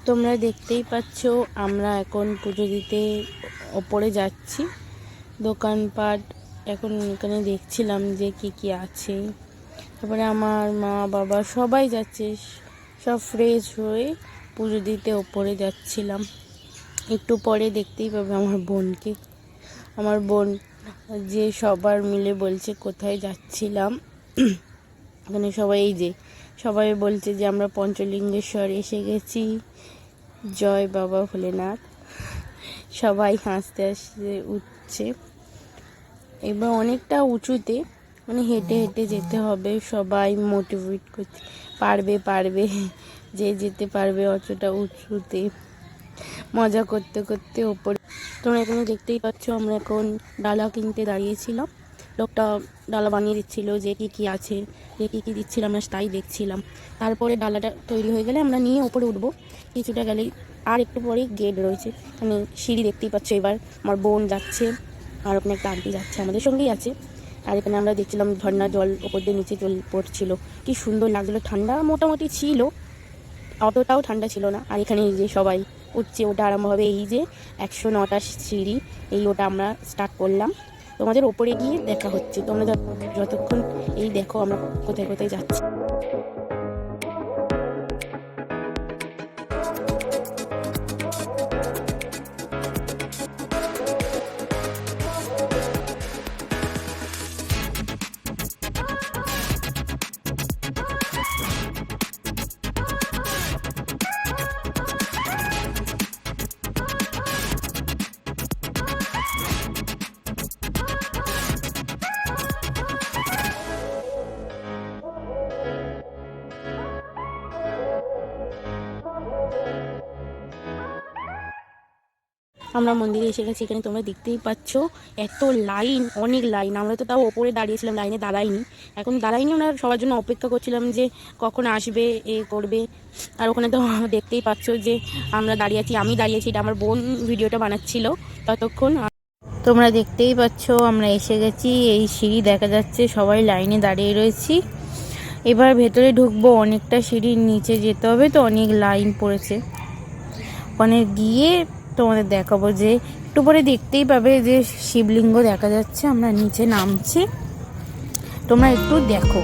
তোমরা দেখতেই পাচ্ছ আমরা এখন পুজো দিতে ওপরে যাচ্ছি। দোকানপাট এখন এখানে দেখছিলাম যে কি কি আছে। তারপরে আমার মা বাবা সবাই যাচ্ছে, সব ফ্রেশ হয়ে পুজো দিতে ওপরে যাচ্ছিলাম। একটু পরে দেখতেই পাবে আমার বোনকে। আমার বোন যে সবার মিলে বলছে কোথায় যাচ্ছিলাম। এখানে সবাই বলছে যে আমরা পঞ্চলিঙ্গেশ্বর এসে গেছি, জয় বাবা ভোলেনাথ। সবাই হাসতে হাসতে উঠছে। এবার অনেকটা উঁচুতে, মানে হেঁটে হেঁটে যেতে হবে। সবাই মোটিভেট করছে, পারবে যে যেতে পারবে অতটা উঁচুতে। মজা করতে করতে ওপরে। তোমরা এখানে দেখতেই পাচ্ছ আমরা এখন ডালা কিনতে দাঁড়িয়েছিলাম। লোকটা ডালা বানিয়ে দিচ্ছিল, যে কি কি আছে, যে কি কি দিচ্ছিল আমরা তাই দেখছিলাম। তারপরে ডালাটা তৈরি হয়ে গেলে আমরা নিয়ে ওপরে উঠবো। কিছুটা গেলেই আর একটু পরেই গেট রয়েছে, মানে সিঁড়ি দেখতেই পাচ্ছ। এবার আমার বোন যাচ্ছে, আর ওখানে একটা আন্টি যাচ্ছে, আমাদের সঙ্গেই আছে। আর এখানে আমরা দেখছিলাম ঝর্ণার জল ওপর দিয়ে নিচে পড়ছিল, কি সুন্দর লাগলো। ঠান্ডা মোটামুটি ছিল, অতটাও ঠান্ডা ছিল না। আর এখানে যে সবাই উঠছে, ওটা আরম্ভ হবে। এই যে 109টা সিঁড়ি, ওটা আমরা স্টার্ট করলাম। তোমাদের ওপরে গিয়ে দেখা হচ্ছে। তোমরা যতক্ষণ দেখো আমরা কোথায় কোথায় যাচ্ছি। আমরা মন্দিরে এসে গেছি। এখানে তোমরা দেখতেই পাচ্ছ এত লাইন, অনেক লাইন। আমরা তো তাও ওপরে দাঁড়িয়েছিলাম, লাইনে দাঁড়াইনি। এখন দাঁড়াইনি, আমরা সবার জন্য অপেক্ষা করছিলাম যে কখন আসবে, করবে। আর ওখানে তো দেখতেই পাচ্ছ যে আমরা দাঁড়িয়ে আছি, আমি দাঁড়িয়েছি, এটা আমার বোন ভিডিওটা বানাচ্ছিল ততক্ষণ। তোমরা দেখতেই পাচ্ছ আমরা এসে গেছি। এই সিঁড়ি দেখা যাচ্ছে, সবাই লাইনে দাঁড়িয়ে রয়েছি। এবার ভেতরে ঢুকবো। অনেকটা সিঁড়ির নিচে যেতে হবে, তো অনেক লাইন পড়েছে। ওখানে গিয়ে তোমাদের দেখাবো, যে একটু পরে দেখতেই পাবে যে শিবলিঙ্গ দেখা যাচ্ছে। আমরা নিচে নামছি, তোমরা একটু দেখো।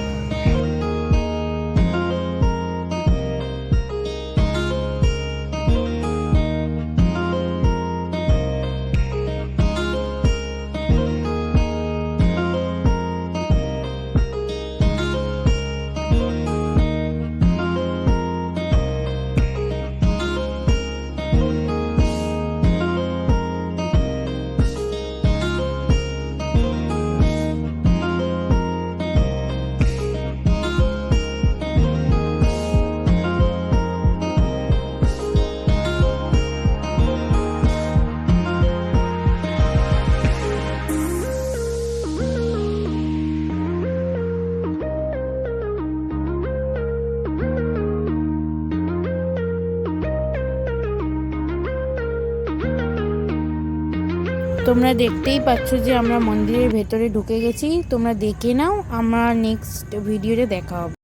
তোমরা দেখতেই পাচ্ছ যে আমরা মন্দিরের ভেতরে ঢুকে গেছি। তোমরা দেখে নাও, আমার নেক্সট ভিডিওতে দেখা হবে।